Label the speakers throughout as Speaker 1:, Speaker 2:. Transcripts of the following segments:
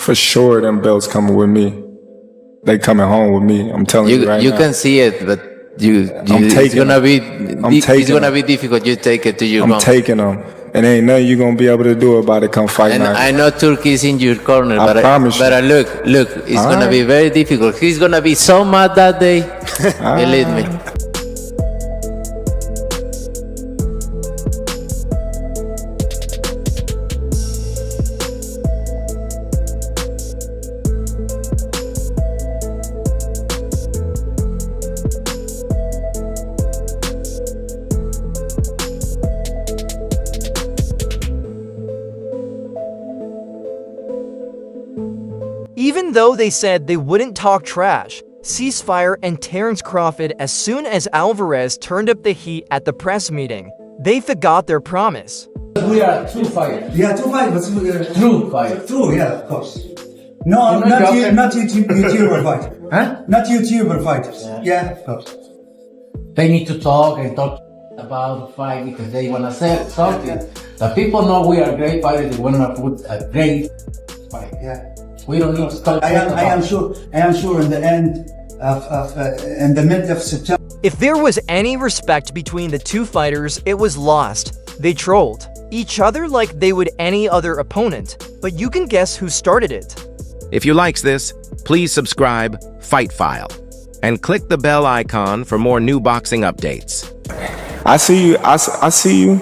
Speaker 1: For sure, them belts coming with me. They coming home with me. I'm telling you right now.
Speaker 2: You can see it, but it's gonna be difficult. You take it to your home.
Speaker 1: I'm taking them. And ain't nothing you gonna be able to do about it come fight night.
Speaker 2: I know Turkey's in your corner,
Speaker 1: I promise you.
Speaker 2: But look, it's gonna be very difficult. He's gonna be so mad that day. Believe me.
Speaker 3: Even though they said they wouldn't talk trash, ceasefire and Terence Crawford, as soon as Alvarez turned up the heat at the press meeting, they forgot their promise.
Speaker 4: We are true fighters.
Speaker 5: Yeah, true fighters.
Speaker 4: True fighters.
Speaker 5: True, yeah, of course. No, not YouTuber fighters.
Speaker 4: Huh?
Speaker 5: Not YouTuber fighters. Yeah, of course.
Speaker 4: They need to talk about the fight because they want to say something. The people know we are great fighters. They want to put a great fight.
Speaker 5: Yeah.
Speaker 4: We don't need to talk.
Speaker 5: I am sure. In the end in the mid of September.
Speaker 3: If there was any respect between the two fighters, it was lost. They trolled each other like they would any other opponent. But you can guess who started it.
Speaker 6: If you likes this, please subscribe, Fight File, and click the bell icon for more new boxing updates.
Speaker 1: I see you. I see you.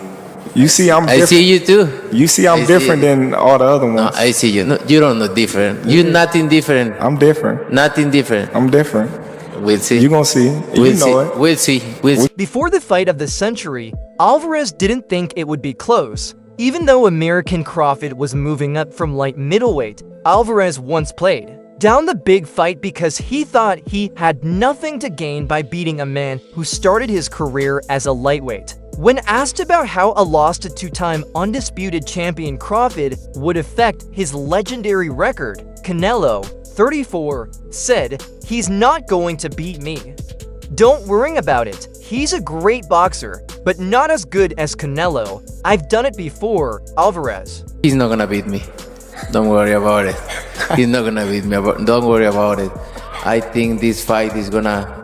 Speaker 1: You see I'm different.
Speaker 2: I see you too.
Speaker 1: You see I'm different than all the other ones.
Speaker 2: No, I see you. No, you don't look different. You're nothing different.
Speaker 1: I'm different.
Speaker 2: Nothing different.
Speaker 1: I'm different.
Speaker 2: We'll see.
Speaker 1: You gonna see.
Speaker 2: We'll
Speaker 1: you know
Speaker 2: see.
Speaker 1: it.
Speaker 2: We'll see. We'll see.
Speaker 3: Before the fight of the century, Alvarez didn't think it would be close. Even though American Crawford was moving up from light middleweight, Alvarez once played down the big fight because he thought he had nothing to gain by beating a man who started his career as a lightweight. When asked about how a loss to two-time undisputed champion Crawford would affect his legendary record, Canelo, 34, said, "He's not going to beat me. Don't worry about it. He's a great boxer, but not as good as Canelo. I've done it before, Alvarez."
Speaker 2: He's not gonna beat me. Don't worry about it. He's not gonna beat me. Don't worry about it. I think this fight is gonna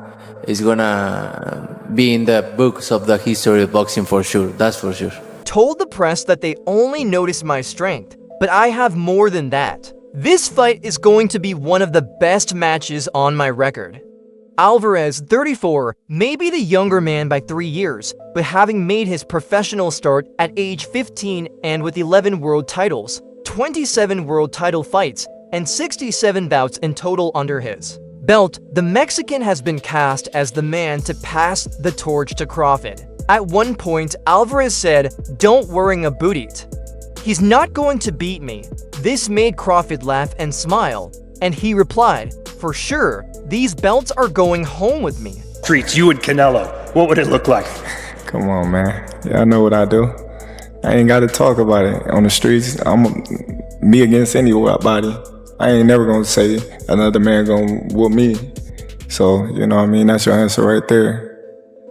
Speaker 2: be in the books of the history of boxing for sure. That's for sure.
Speaker 3: Told the press that they only noticed my strength, but I have more than that. This fight is going to be one of the best matches on my record. Alvarez, 34, may be the younger man by 3 years, but having made his professional start at age 15 and with 11 world titles, 27 world title fights, and 67 bouts in total under his belt, the Mexican has been cast as the man to pass the torch to Crawford. At one point, Alvarez said, "Don't worry about it. He's not going to beat me." This made Crawford laugh and smile, and he replied, "For sure, these belts are going home with me."
Speaker 7: Streets, you and Canelo, what would it look like?
Speaker 1: Come on, man. Yeah, I know what I do. I ain't got to talk about it on the streets. I'm me against anybody. I ain't never gonna say another man gonna whoop me. So, you know what I mean? That's your answer right there.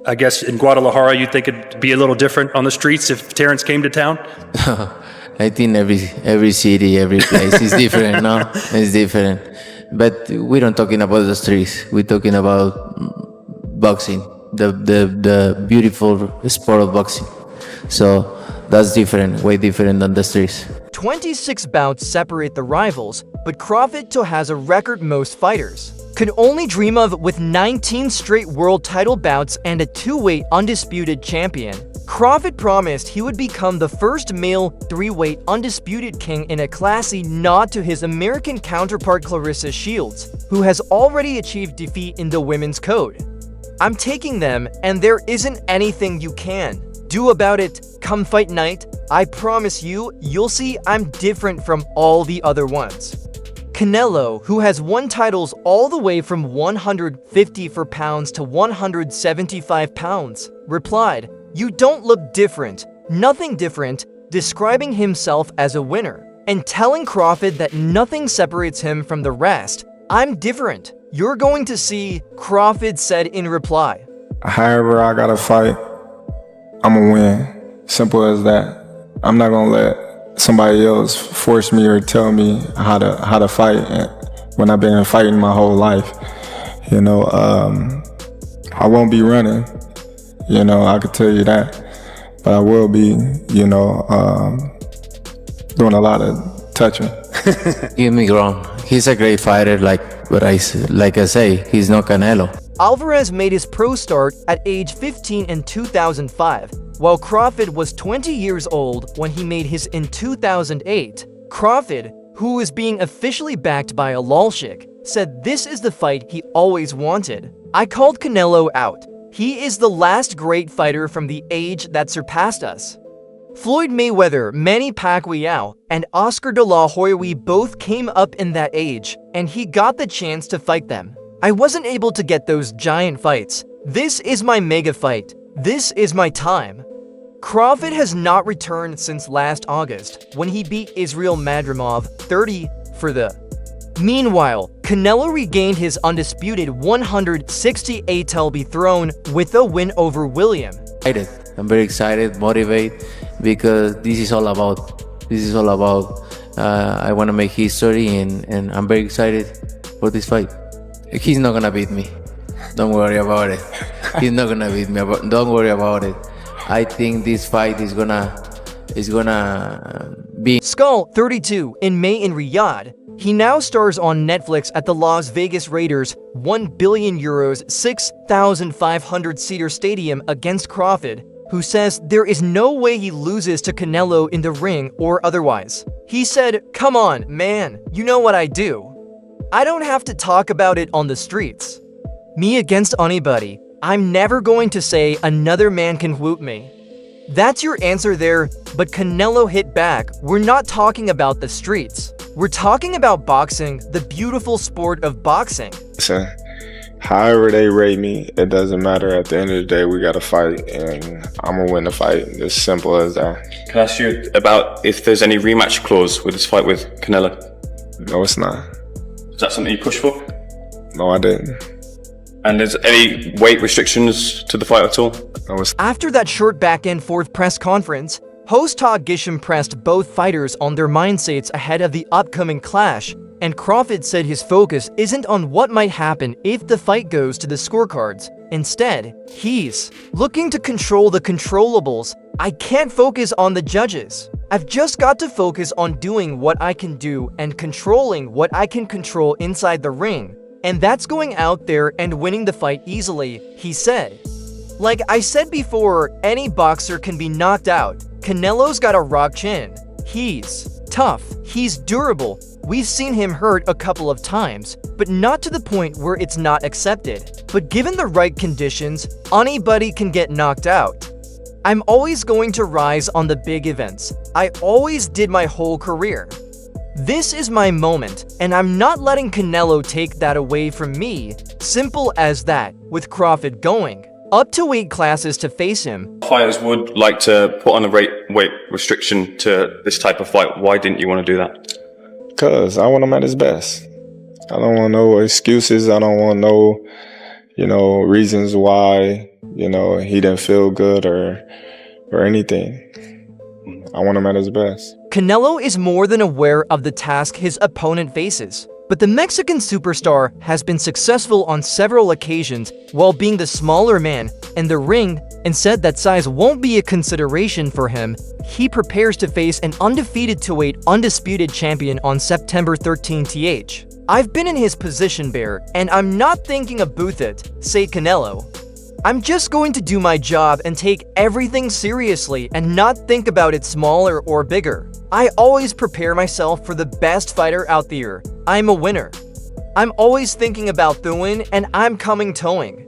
Speaker 7: I guess in Guadalajara, you think it'd be a little different on the streets if Terence came to town?
Speaker 2: I think every city, every place is different, no? It's different. But we don't talking about the streets. We're talking about boxing, the beautiful sport of boxing. So that's different, way different than the streets.
Speaker 3: 26 bouts separate the rivals, but Crawford still has a record most fighters could only dream of with 19 straight world title bouts and a two-weight undisputed champion. Crawford promised he would become the first male three-weight undisputed king in a classy nod to his American counterpart Clarissa Shields, who has already achieved defeat in the women's code. "I'm taking them, and there isn't anything you can do about it. Come fight night, I promise you'll see I'm different from all the other ones." Canelo, who has won titles all the way from 154 pounds to 175 pounds, replied, "You don't look different, nothing different," describing himself as a winner, and telling Crawford that nothing separates him from the rest. "I'm different. You're going to see," Crawford said in reply.
Speaker 1: However I gotta fight, I'ma win. Simple as that. I'm not gonna let somebody else force me or tell me how to fight when I've been fighting my whole life. You know, I won't be running, you know, I could tell you that, but I will be, you know, doing a lot of touching.
Speaker 2: Get me wrong, he's a great fighter, like I say, he's no Canelo.
Speaker 3: Alvarez made his pro start at age 15 in 2005, while Crawford was 20 years old when he made his in 2008. Crawford, who is being officially backed by a lolshik, said this is the fight he always wanted. I called Canelo out. He is the last great fighter from the age that surpassed us. Floyd Mayweather, Manny Pacquiao, and Oscar de la Hoya both came up in that age, and he got the chance to fight them. I wasn't able to get those giant fights. This is my mega fight. This is my time. Crawford has not returned since last August, when he beat Israel Madrimov 30 for the. Meanwhile, Canelo regained his undisputed 168 LB throne with a win over William.
Speaker 2: I'm very excited, motivated, because this is all about. I want to make history, and I'm very excited for this fight. He's not gonna beat me. Don't worry about it. He's not gonna beat me. Don't worry about it. I think this fight is gonna be.
Speaker 3: Skull 32 in May in Riyadh. He now stars on Netflix at the Las Vegas Raiders' €1 billion 6,500-seater stadium against Crawford, who says there is no way he loses to Canelo in the ring or otherwise. He said, "Come on, man, you know what I do. I don't have to talk about it on the streets. Me against anybody. I'm never going to say another man can whoop me." That's your answer there, but Canelo hit back. We're not talking about the streets. We're talking about boxing, the beautiful sport of boxing.
Speaker 1: So, however they rate me, it doesn't matter. At the end of the day, we got to fight, and I'm going to win the fight. It's simple as that.
Speaker 8: Can I ask you about if there's any rematch clause with this fight with Canelo?
Speaker 1: No, it's not.
Speaker 8: Is that something you push for?
Speaker 1: No, I didn't.
Speaker 8: And is any weight restrictions to the fight at all?
Speaker 1: No, it's
Speaker 3: After that short back-and-forth press conference, host Todd Gisham pressed both fighters on their mindsets ahead of the upcoming clash, and Crawford said his focus isn't on what might happen if the fight goes to the scorecards. Instead, he's looking to control the controllables. I can't focus on the judges. I've just got to focus on doing what I can do and controlling what I can control inside the ring. And that's going out there and winning the fight easily, he said. Like I said before, any boxer can be knocked out. Canelo's got a rock chin. He's tough. He's durable. We've seen him hurt a couple of times, but not to the point where it's not accepted. But given the right conditions, anybody can get knocked out. I'm always going to rise on the big events. I always did my whole career. This is my moment, and I'm not letting Canelo take that away from me. Simple as that, with Crawford going up to weight classes to face him.
Speaker 8: Fighters would like to put on a weight restriction to this type of fight. Why didn't you want to do that?
Speaker 1: because I want him at his best. I don't want no excuses. I don't want no, reasons why, he didn't feel good or anything. I want him at his best.
Speaker 3: Canelo is more than aware of the task his opponent faces, but the Mexican superstar has been successful on several occasions while being the smaller man in the ring and said that size won't be a consideration for him. He prepares to face an undefeated 2-weight undisputed champion on September 13th. I've been in his position, Bear, and I'm not thinking of booth it, say Canelo. I'm just going to do my job and take everything seriously and not think about it smaller or bigger. I always prepare myself for the best fighter out there. I'm a winner. I'm always thinking about the win and I'm coming towing.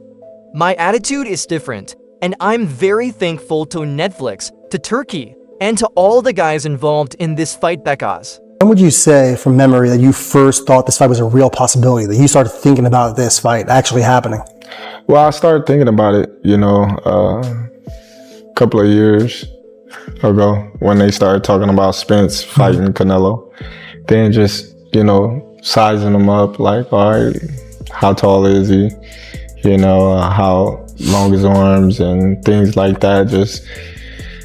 Speaker 3: My attitude is different, and I'm very thankful to Netflix, to Turkey, and to all the guys involved in this fight because.
Speaker 9: When would you say, from memory, that you first thought this fight was a real possibility, that you started thinking about this fight actually happening?
Speaker 1: Well, I started thinking about it, a couple of years ago when they started talking about Spence fighting Canelo. Then just, sizing him up, like, all right, how tall is he? How long his arms and things like that. Just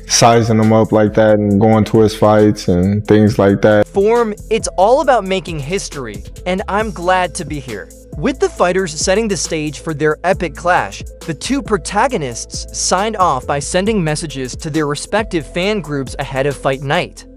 Speaker 1: sizing him up like that and going to his fights and things like that.
Speaker 3: Form, it's all about making history, and I'm glad to be here. With the fighters setting the stage for their epic clash, the two protagonists signed off by sending messages to their respective fan groups ahead of fight night.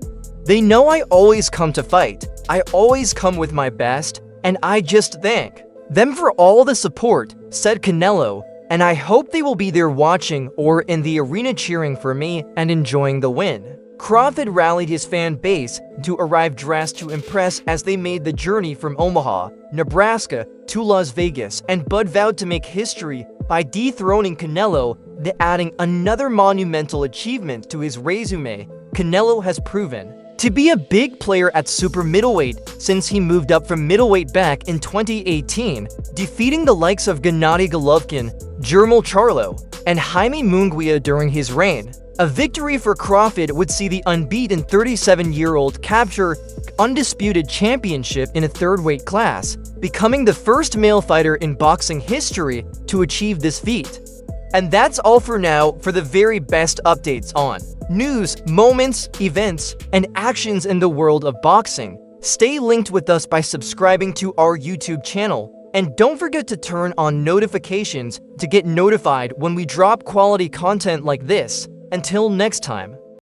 Speaker 3: They know I always come to fight, I always come with my best, and I just thank them for all the support, said Canelo, and I hope they will be there watching or in the arena cheering for me and enjoying the win. Crawford rallied his fan base to arrive dressed to impress as they made the journey from Omaha, Nebraska to Las Vegas, and Bud vowed to make history by dethroning Canelo, adding another monumental achievement to his resume. Canelo has proven to be a big player at super middleweight since he moved up from middleweight back in 2018, defeating the likes of Gennady Golovkin, Jermall Charlo, and Jaime Munguia during his reign. A victory for Crawford would see the unbeaten 37-year-old capture undisputed championship in a third weight class, becoming the first male fighter in boxing history to achieve this feat. And that's all for now for the very best updates on news, moments, events, and actions in the world of boxing. Stay linked with us by subscribing to our YouTube channel, and don't forget to turn on notifications to get notified when we drop quality content like this. Until next time.